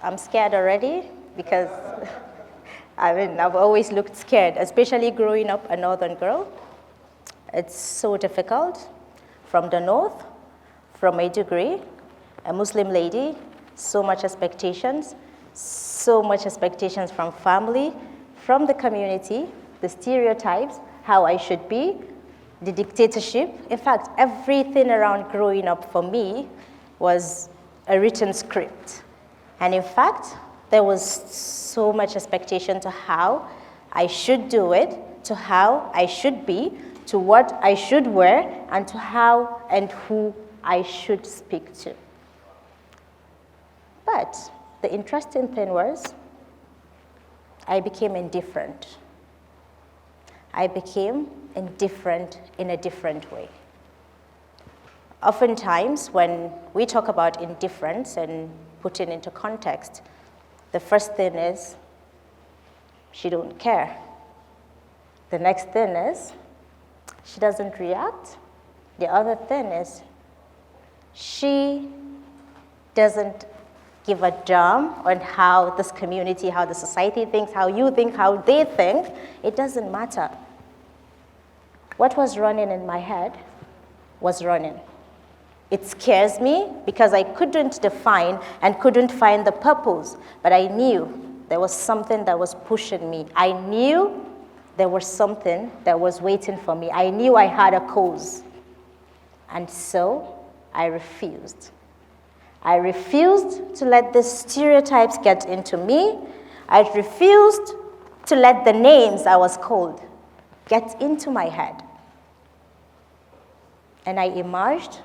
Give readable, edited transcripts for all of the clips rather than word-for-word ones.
I'm scared already because I've always looked scared, especially growing up a northern girl. It's so difficult. From the north, from Maiduguri, a Muslim lady, so much expectations from family, from the community, the stereotypes, how I should be, the dictatorship. In fact, everything around growing up for me was a written script. And in fact, there was so much expectation to how I should do it, to how I should be, to what I should wear, and to how and who I should speak to. But the interesting thing was, I became indifferent. I became indifferent in a different way. Oftentimes, when we talk about indifference and put it into context, the first thing is, she don't care. The next thing is, she doesn't react. The other thing is, she doesn't give a damn on how this community, how the society thinks, how you think, how they think. It doesn't matter. What was running in my head was running. It scares me because I couldn't define and couldn't find the purpose, but I knew there was something that was pushing me. I knew there was something that was waiting for me. I knew I had a cause. And so I refused. I refused to let the stereotypes get into me. I refused to let the names I was called get into my head. And I emerged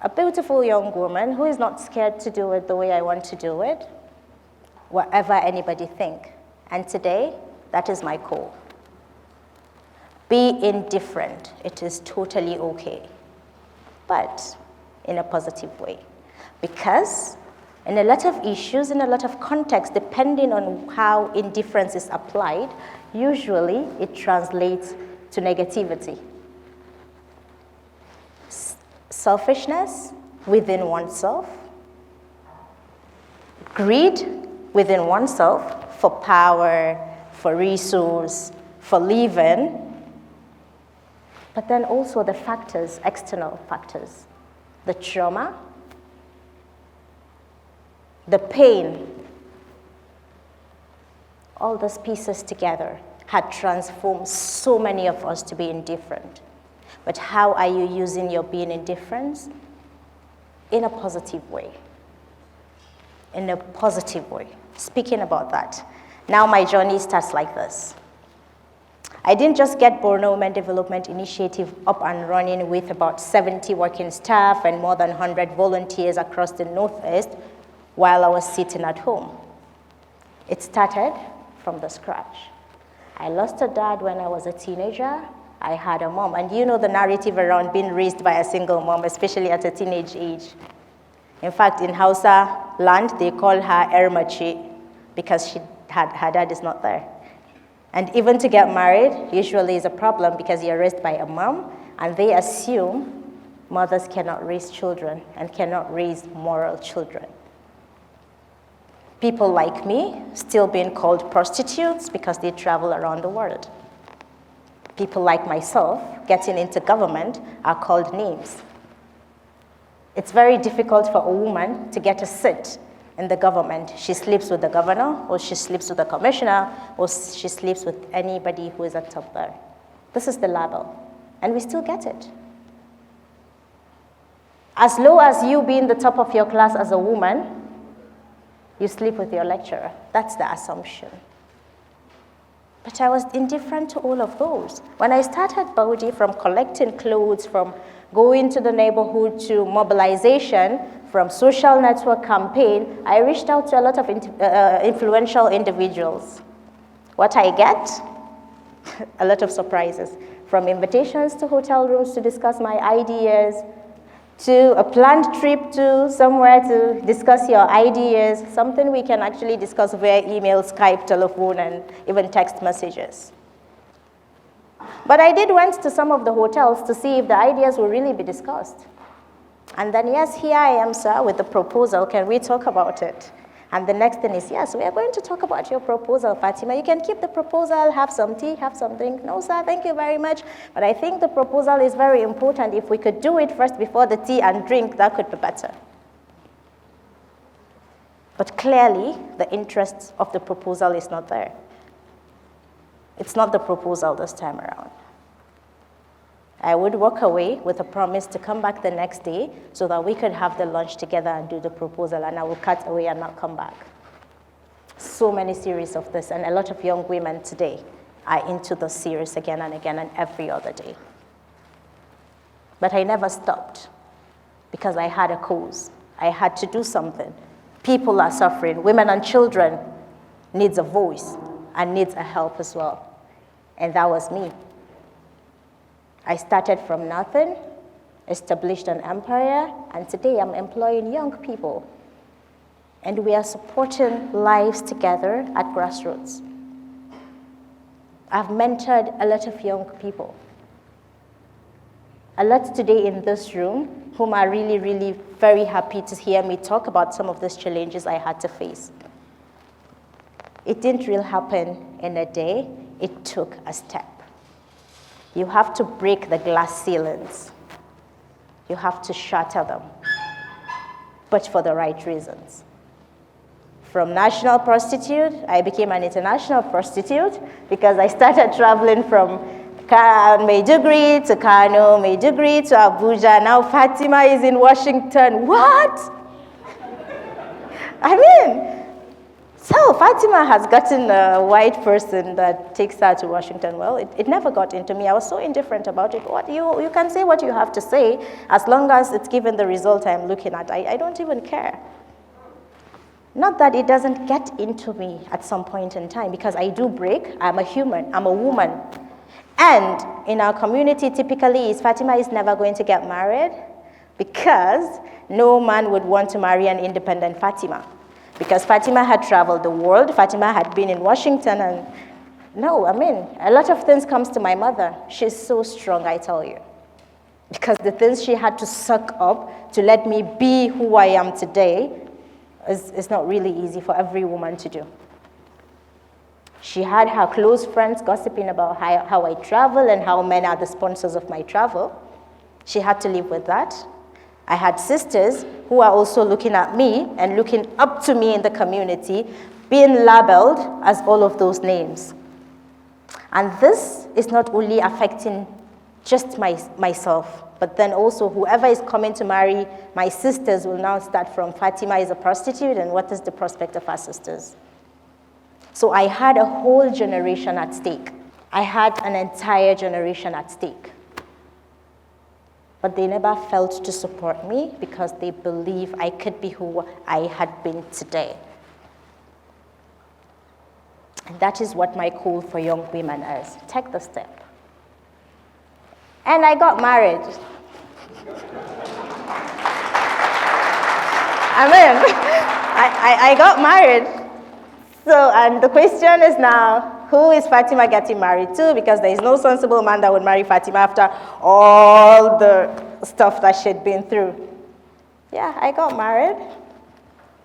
a beautiful young woman who is not scared to do it the way I want to do it, whatever anybody think. And today, that is my call. Be indifferent. It is totally okay, but in a positive way. Because in a lot of issues, in a lot of contexts, depending on how indifference is applied, usually it translates to negativity. Selfishness within oneself, greed within oneself for power, for resource, for living, but then also the factors, external factors, the trauma, the pain, all those pieces together had transformed so many of us to be indifferent. But how are you using your being indifferent? In a positive way. In a positive way. Speaking about that, now my journey starts like this. I didn't just get Borno Women Development Initiative up and running with about 70 working staff and more than 100 volunteers across the Northeast while I was sitting at home. It started from the scratch. I lost a dad when I was a teenager. I had a mom, and you know the narrative around being raised by a single mom, especially at a teenage age. In fact, in Hausa land, they call her Ermachi because her dad is not there. And even to get married usually is a problem because you're raised by a mom, and they assume mothers cannot raise children and cannot raise moral children. People like me still being called prostitutes because they travel around the world. People like myself getting into government are called names. It's very difficult for a woman to get a seat in the government. She sleeps with the governor, or she sleeps with the commissioner, or she sleeps with anybody who is at top there. This is the label, and we still get it. As low as you being the top of your class as a woman, you sleep with your lecturer. That's the assumption. But I was indifferent to all of those. When I started Bodi, from collecting clothes, from going to the neighborhood to mobilization, from social network campaign, I reached out to a lot of influential individuals. What I get? A lot of surprises. From invitations to hotel rooms to discuss my ideas, to a planned trip to somewhere to discuss your ideas, something we can actually discuss via email, Skype, telephone, and even text messages. But I did went to some of the hotels to see if the ideas will really be discussed. And then, yes, here I am, sir, with the proposal. Can we talk about it? And the next thing is, yes, we are going to talk about your proposal, Fatima. You can keep the proposal, have some tea, have some drink. No, sir, thank you very much. But I think the proposal is very important. If we could do it first before the tea and drink, that could be better. But clearly, the interest of the proposal is not there. It's not the proposal this time around. I would walk away with a promise to come back the next day so that we could have the lunch together and do the proposal, and I will cut away and not come back. So many series of this, and a lot of young women today are into the series again and again and every other day. But I never stopped because I had a cause. I had to do something. People are suffering. Women and children needs a voice and needs a help as well. And that was me. I started from nothing, established an empire, and today I'm employing young people. And we are supporting lives together at grassroots. I've mentored a lot of young people. A lot today in this room whom are really, really very happy to hear me talk about some of these challenges I had to face. It didn't really happen in a day. It took a step. You have to break the glass ceilings. You have to shatter them, but for the right reasons. From national prostitute, I became an international prostitute because I started traveling from Maiduguri to Kano, Maiduguri to Abuja. Now Fatima is in Washington. What? I mean, so Fatima has gotten a white person that takes her to Washington. Well, it never got into me. I was so indifferent about it. What you can say what you have to say as long as it's given the result I'm looking at. I don't even care. Not that it doesn't get into me at some point in time, because I do break. I'm a human. I'm a woman. And in our community, typically, Fatima is never going to get married because no man would want to marry an independent Fatima. Because Fatima had traveled the world, Fatima had been in Washington, and no, I mean, a lot of things comes to my mother. She's so strong, I tell you. Because the things she had to suck up to let me be who I am today is not really easy for every woman to do. She had her close friends gossiping about how I travel and how men are the sponsors of my travel. She had to live with that. I had sisters who are also looking at me and looking up to me in the community, being labeled as all of those names. And this is not only affecting just myself, but then also whoever is coming to marry my sisters will now start from Fatima is a prostitute, and what is the prospect of our sisters? So I had a whole generation at stake. I had an entire generation at stake. But they never felt to support me because they believe I could be who I had been today. And that is what my call for young women is. Take the step. And I got married. Amen. I got married. So, and the question is now, who is Fatima getting married to? Because there is no sensible man that would marry Fatima after all the stuff that she'd been through. Yeah, I got married.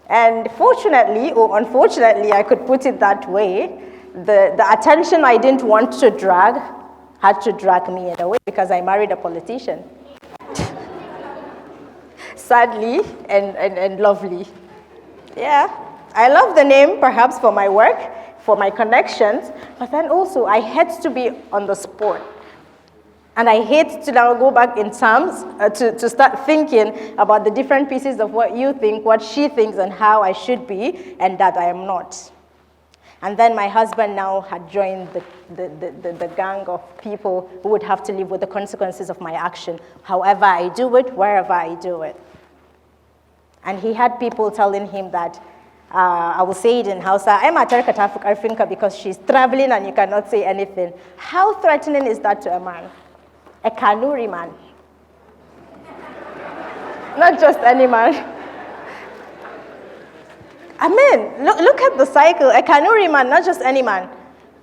And fortunately, or unfortunately, I could put it that way, the attention I didn't want to drag had to drag me in a way because I married a politician. Sadly and lovely. Yeah, I love the name perhaps for my work, for my connections, but then also I hate to be on the spot. And I hate to now go back in terms to start thinking about the different pieces of what you think, what she thinks, and how I should be, and that I am not. And then my husband now had joined the gang of people who would have to live with the consequences of my action, however I do it, wherever I do it. And he had people telling him that, I will say it in Hausa, I'm a Tarka because she's traveling and you cannot say anything. How threatening is that to a man? A Kanuri man. Not just any man. I mean, look at the cycle. A Kanuri man, not just any man.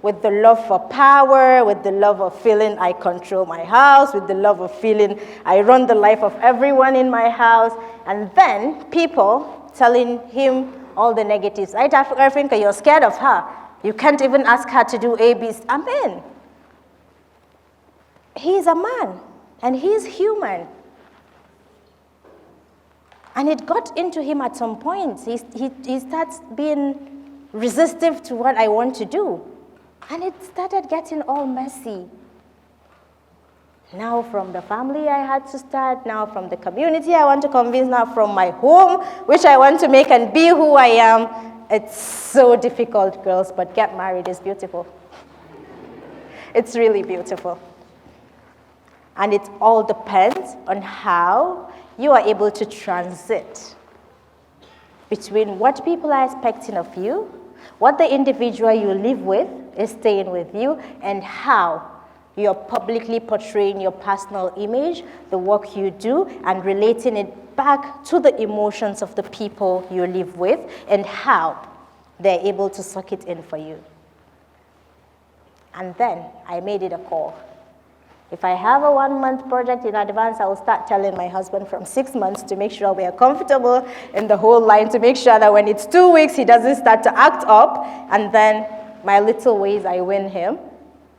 With the love for power, with the love of feeling I control my house, with the love of feeling I run the life of everyone in my house. And then people telling him all the negatives. Right, Africa, you're scared of her. You can't even ask her to do A, B. I mean, he's a man, and he's human. And it got into him at some point. He starts being resistive to what I want to do. And it started getting all messy. Now from the family I had to start, now from the community I want to convince, now from my home, which I want to make and be who I am. It's so difficult, girls, but get married is beautiful. It's really beautiful. And it all depends on how you are able to transit between what people are expecting of you, what the individual you live with is staying with you, and how you're publicly portraying your personal image, the work you do, and relating it back to the emotions of the people you live with, and how they're able to suck it in for you. And then I made it a call. If I have a 1-month project in advance, I will start telling my husband from 6 months to make sure we are comfortable in the whole line, to make sure that when it's 2 weeks, he doesn't start to act up, and then my little ways, I win him.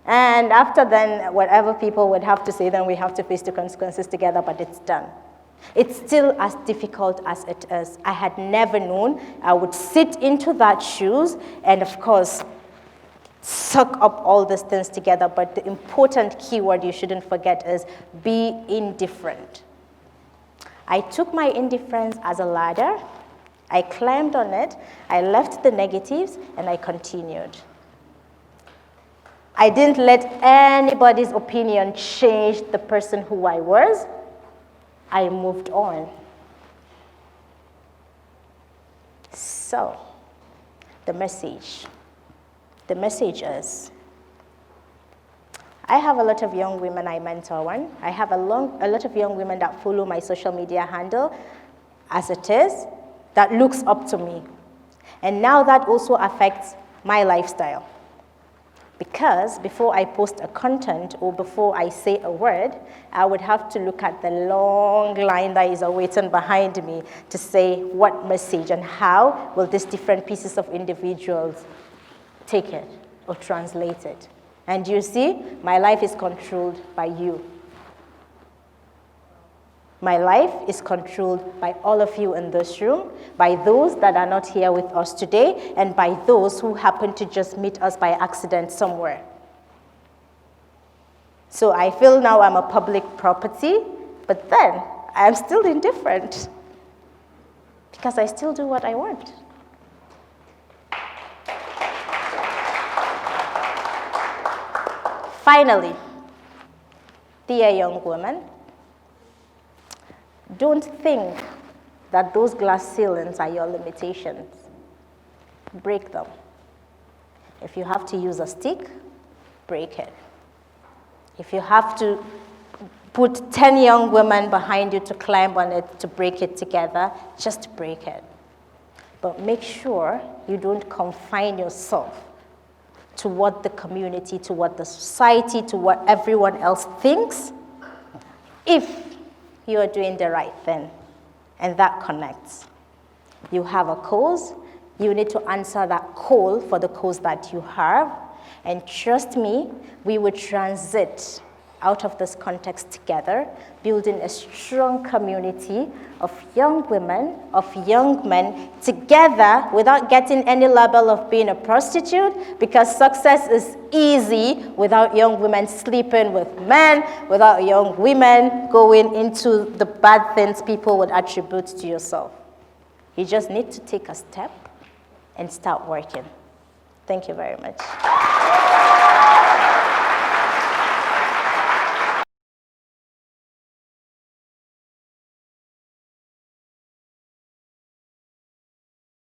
And after then, whatever people would have to say, then we have to face the consequences together, but it's done. It's still as difficult as it is. I had never known I would sit into that shoes and, of course, suck up all these things together. But the important keyword you shouldn't forget is be indifferent. I took my indifference as a ladder. I climbed on it. I left the negatives, and I continued. I didn't let anybody's opinion change the person who I was. I moved on. So, the message is, I have a lot of young women I mentor on. I have a lot of young women that follow my social media handle as it is, that looks up to me. And now that also affects my lifestyle. Because before I post a content or before I say a word, I would have to look at the long line that is awaiting behind me to say what message and how will these different pieces of individuals take it or translate it. And you see, my life is controlled by you. My life is controlled by all of you in this room, by those that are not here with us today, and by those who happen to just meet us by accident somewhere. So I feel now I'm a public property, but then I'm still indifferent because I still do what I want. Finally, dear young women, don't think that those glass ceilings are your limitations. Break them. If you have to use a stick, break it. If you have to put 10 young women behind you to climb on it to break it together, just break it. But make sure you don't confine yourself to what the community, to what the society, to what everyone else thinks. If you are doing the right thing, and that connects. You have a cause, you need to answer that call for the cause that you have, and trust me, we will transit out of this context together, building a strong community of young women, of young men, together without getting any label of being a prostitute, because success is easy without young women sleeping with men, without young women going into the bad things people would attribute to yourself. You just need to take a step and start working. Thank you very much.